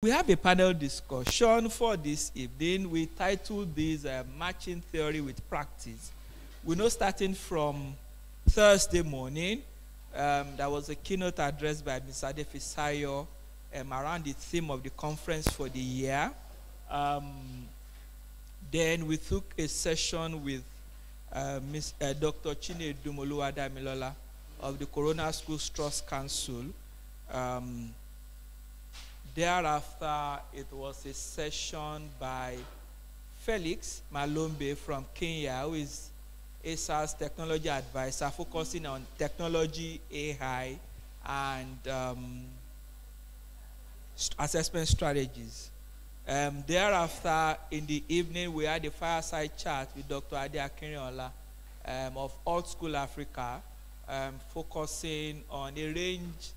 We have a panel discussion for this evening. We titled this Matching Theory with Practice. We know starting from Thursday morning, there was a keynote address by Mr. Adefisayo around the theme of the conference for the year. Then we took a session with Dr. Chinedu Moluwadamilola of the Corona Schools Trust Council. Thereafter, it was a session by Felix Malombe from Kenya, who is ASA's technology advisor, focusing on technology, AI, and assessment strategies. Thereafter, in the evening, we had a fireside chat with Dr. Ade Akinriola of Old School Africa, focusing on a range,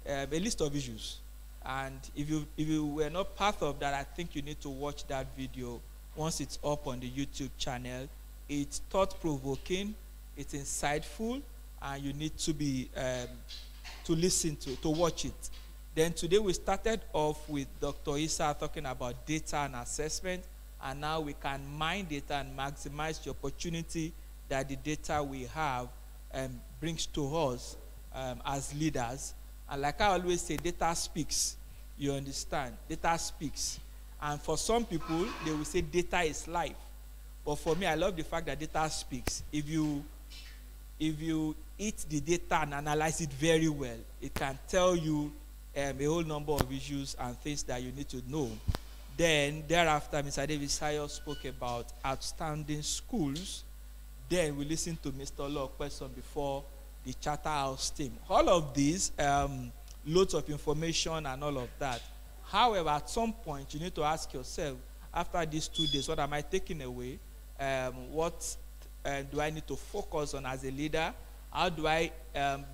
a list of issues. And if you were not part of that, I think you need to watch that video once it's up on the YouTube channel. It's thought-provoking, it's insightful, and you need to be to listen to watch it. Then today we started off with Dr. Issa talking about data and assessment, and now we can mine data and maximize the opportunity that the data we have brings to us as leaders. And like I always say, data speaks. You understand? Data speaks. And for some people, they will say data is life. But for me, I love the fact that data speaks. If you eat the data and analyze it very well, it can tell you a whole number of issues and things that you need to know. Then, thereafter, Mr. Adefisayo spoke about outstanding schools. Then we listened to Mr. Locke question before the Charterhouse team. All of these, loads of information and all of that. However, at some point, you need to ask yourself, after these 2 days, what am I taking away? What do I need to focus on as a leader? How do I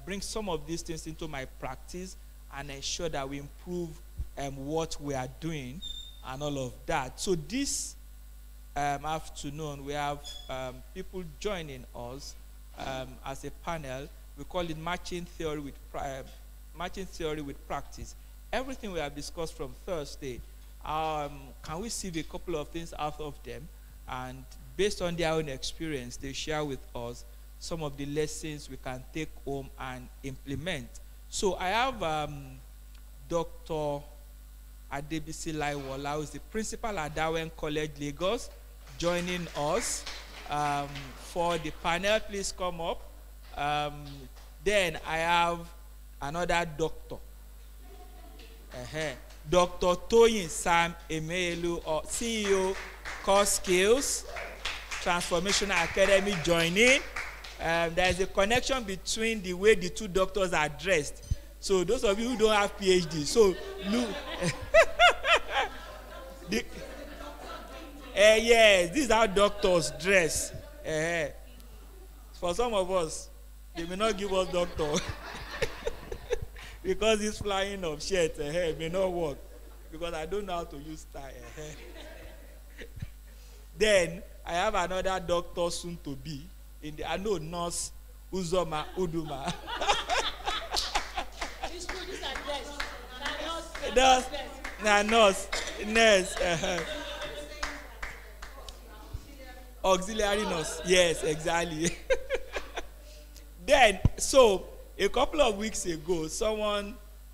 bring some of these things into my practice and ensure that we improve what we are doing and all of that? So this afternoon, we have people joining us as a panel. We call it matching theory with practice. Everything we have discussed from Thursday, can we see a couple of things out of them? And based on their own experience, they share with us some of the lessons we can take home and implement. So I have Dr. Adebisi Laiwola, who is the principal at Darwin College, Lagos, joining us for the panel. Please come up. Then I have another doctor, Dr. Toyin Sam Emeelu, CEO, Core Skills Transformational Academy, joining. There is a connection between the way the two doctors are dressed. So those of you who don't have PhD, so look. Yes, this is how doctors dress. For some of us, they may not give us doctor. Because this flying of shirt may not work. Because I don't know how to use tie. Then I have another doctor soon to be. I know nurse Uzoma Uduma. Nurse. Auxiliary nurse. Yes, exactly. Then, so a couple of weeks ago,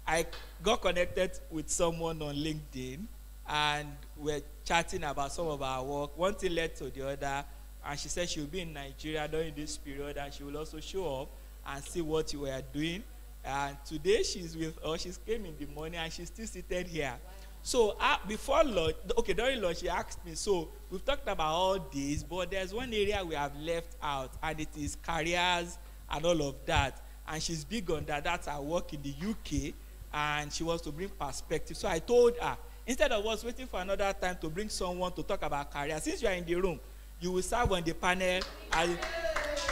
I got connected with someone on LinkedIn, and we're chatting about some of our work. One thing led to the other, and she said she will be in Nigeria during this period, and she will also show up and see what you were doing. And today she's with us. She came in the morning, and she's still seated here. Wow. So before lunch, during lunch, she asked me, so we've talked about all this, but there's one area we have left out, and it is careers and all of that. And she's big on that. That's her work in the UK, and she wants to bring perspective. So I told her, instead of us waiting for another time to bring someone to talk about career, since you are in the room, you will serve on the panel.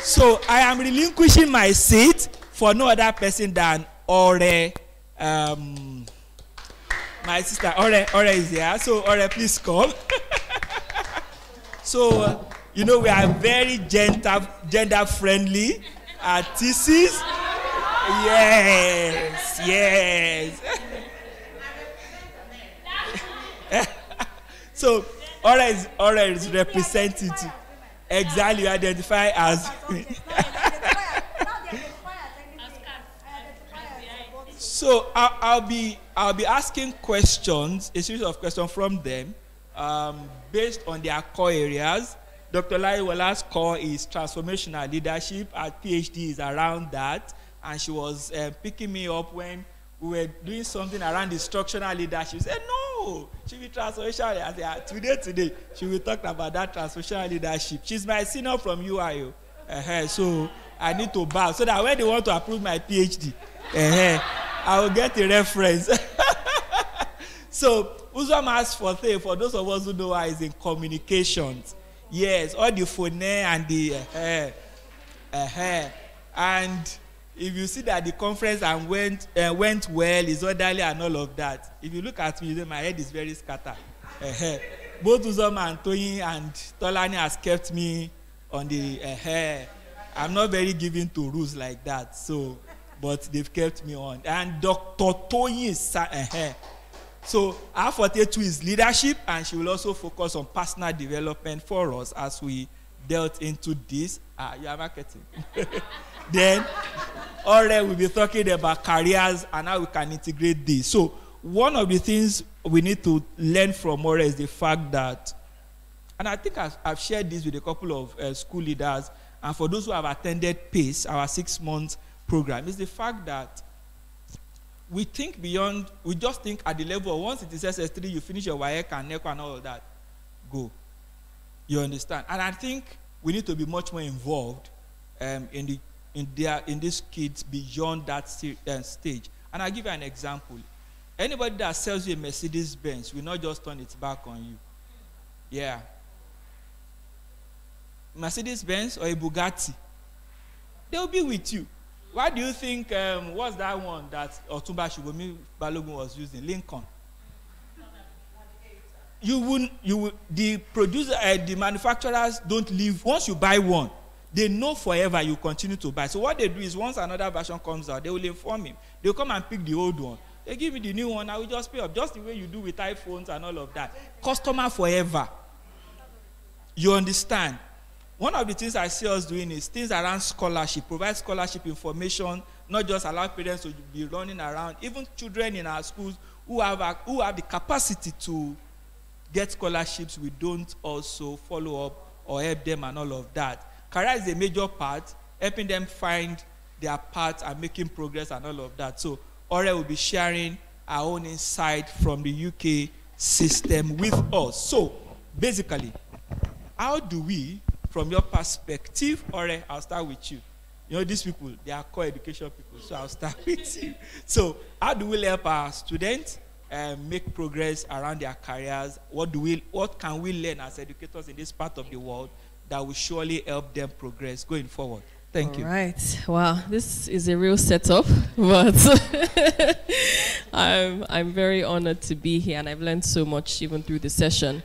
So I am relinquishing my seat for no other person than Ore. My sister Ore is here. So Ore, please come. So, we are very gender friendly at thesis. Yes. So Ora is represented. Exactly, you identify as. So I'll be asking questions, a series of questions from them, based on their core areas. Dr. Laiwala's core is transformational leadership. Her PhD is around that, and she was picking me up when we were doing something around instructional leadership. She said, "No, she will transformational." I said, "Today, she will talk about that transformational leadership." She's my senior from UIO, so I need to bow so that when they want to approve my PhD, I will get a reference. So Uzom asked for those of us who know her, is in communications. Yes, all the phone and the and if you see that the conference and went well, is orderly and all of that. If you look at me, my head is very scattered. Both Uzom and Toyin and Tolani has kept me on the I'm not very given to rules like that, so but they've kept me on. And Dr. Toyin is so our forte too is leadership, and she will also focus on personal development for us as we dealt into this. You are marketing. Then Ore will be talking about careers and how we can integrate this. So one of the things we need to learn from Ore is the fact that, and I think I've shared this with a couple of school leaders, and for those who have attended PACE, our 6-month program, is the fact that we think beyond, we just think at the level of once it is SS3, you finish your WAEC and NECO and all of that, go. You understand? And I think we need to be much more involved in these kids beyond that stage. And I'll give you an example. Anybody that sells you a Mercedes Benz will not just turn its back on you. Yeah. Mercedes Benz or a Bugatti, they'll be with you. Why do you think, what's that one that Otumba Shubomi Balogun was using? Lincoln. The producer, the manufacturers don't leave. Once you buy one, they know forever you continue to buy. So what they do is once another version comes out, they will inform him. They'll come and pick the old one. They give me the new one, I will just pay up. Just the way you do with iPhones and all of that. Customer forever. You understand? One of the things I see us doing is things around scholarship, provide scholarship information, not just allow parents to be running around. Even children in our schools who have the capacity to get scholarships, we don't also follow up or help them and all of that. Career is a major part, helping them find their path and making progress and all of that. So Ore will be sharing our own insight from the UK system with us. So basically, how do we, from your perspective, Ore, I'll start with you. You know, these people, they are core education people, so I'll start with you. So how do we help our students make progress around their careers? What can we learn as educators in this part of the world that will surely help them progress going forward? Thank you. All right. Wow, this is a real setup, but I'm very honored to be here, and I've learned so much even through the session.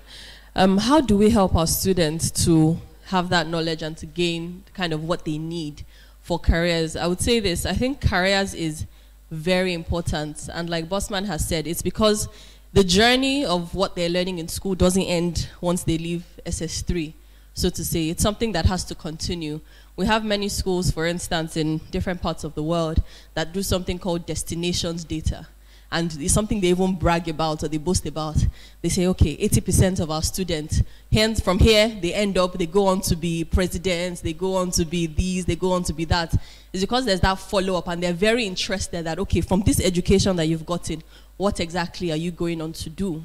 How do we help our students to have that knowledge and to gain kind of what they need for careers? I would say this, I think careers is very important, and like Bossman has said, it's because the journey of what they're learning in school doesn't end once they leave SS3, so to say. It's something that has to continue. We have many schools, for instance, in different parts of the world that do something called destinations data. And it's something they even brag about or they boast about. They say, okay, 80% of our students, hence from here, they end up, they go on to be presidents, they go on to be these, they go on to be that. It's because there's that follow-up, and they're very interested that, okay, from this education that you've gotten, what exactly are you going on to do?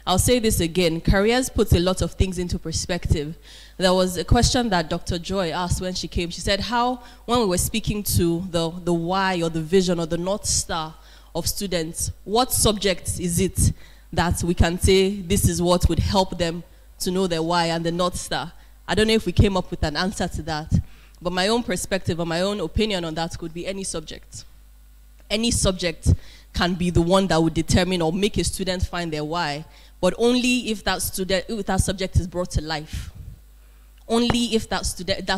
I'll say this again, careers puts a lot of things into perspective. There was a question that Dr. Joy asked when she came. She said how, when we were speaking to the why or the vision or the North Star of students, what subjects is it that we can say this is what would help them to know their why and the North Star? I don't know if we came up with an answer to that, but my own perspective or my own opinion on that could be any subject. Any subject can be the one that would determine or make a student find their why, but only if that subject is brought to life. Only if that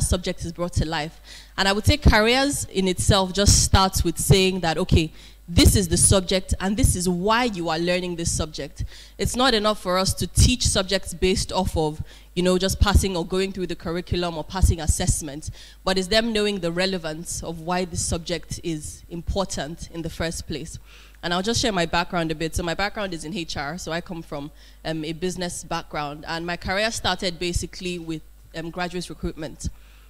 subject is brought to life. And I would say careers in itself just starts with saying that, okay, this is the subject and this is why you are learning this subject. It's not enough for us to teach subjects based off of, you know, just passing or going through the curriculum or passing assessments, but it's them knowing the relevance of why this subject is important in the first place. And I'll just share my background a bit. So my background is in HR, so I come from a business background, and my career started basically with graduate recruitment.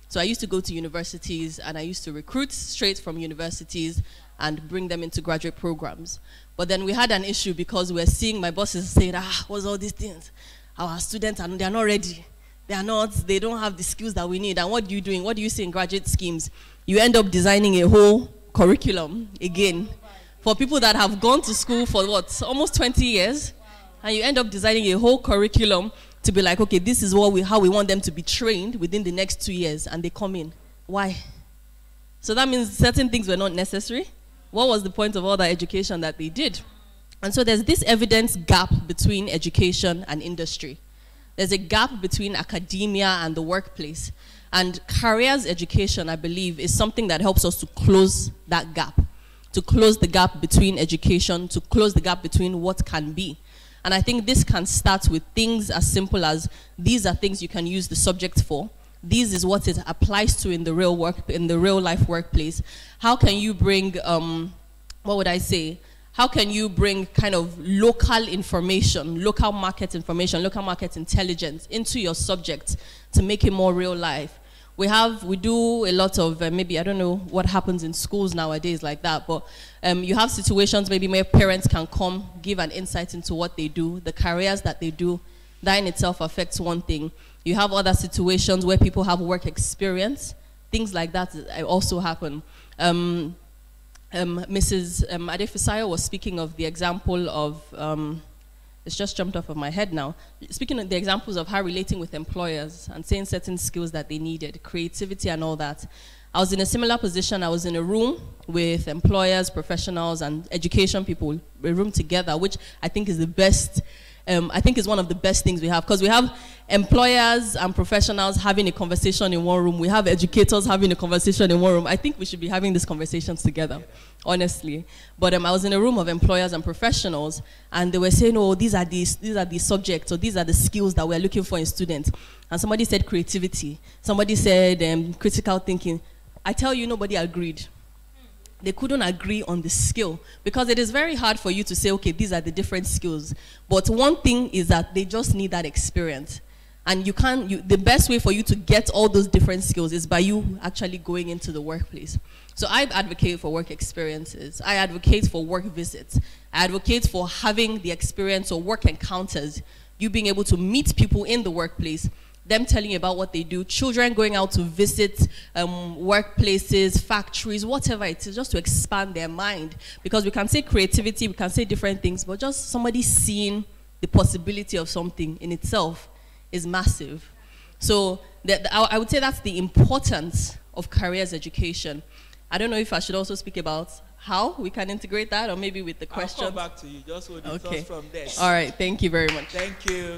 So I used to go to universities and I used to recruit straight from universities and bring them into graduate programs. But then we had an issue because we're seeing my bosses saying, what's all these things? Our students, they're not ready. They don't have the skills that we need. And what are you doing? What do you see in graduate schemes? You end up designing a whole curriculum again for people that have gone to school for what, almost 20 years? And you end up designing a whole curriculum to be like, okay, this is how we want them to be trained within the next 2 years, and they come in. Why? So that means certain things were not necessary. What was the point of all that education that they did? And so there's this evidence gap between education and industry. There's a gap between academia and the workplace. And careers education, I believe, is something that helps us to close that gap, to close the gap between education, to close the gap between what can be. And I think this can start with things as simple as, these are things you can use the subject for. This is what it applies to in the real life workplace. How can you bring, what would I say? How can you bring kind of local information, local market information, local market intelligence into your subject to make it more real life? We do a lot of, maybe, I don't know what happens in schools nowadays like that, but you have situations maybe where parents can come, give an insight into what they do, the careers that they do. That in itself affects one thing. You have other situations where people have work experience. Things like that also happen. Mrs. Adefisayo was speaking of the example of, it's just jumped off of my head now, speaking of the examples of her relating with employers and saying certain skills that they needed, creativity and all that. I was in a similar position. I was in a room with employers, professionals, and education people, a room together, which I think is the best. I think is one of the best things we have, because we have employers and professionals having a conversation in one room. We have educators having a conversation in one room. I think we should be having these conversations together, honestly. But I was in a room of employers and professionals, and they were saying, oh, these are the subjects, or these are the skills that we're looking for in students. And somebody said creativity. Somebody said critical thinking. I tell you, nobody agreed. They couldn't agree on the skill, because it is very hard for you to say, okay, these are the different skills. But one thing is that they just need that experience. And the best way for you to get all those different skills is by you actually going into the workplace. So I advocate for work experiences. I advocate for work visits. I advocate for having the experience or work encounters, you being able to meet people in the workplace, them telling you about what they do, children going out to visit workplaces, factories, whatever it is, just to expand their mind. Because we can say creativity, we can say different things, but just somebody seeing the possibility of something in itself is massive. So I would say that's the importance of careers education. I don't know if I should also speak about how we can integrate that, or maybe with the questions. I'll come back to you, just hold the thoughts from there. All right, thank you very much. Thank you.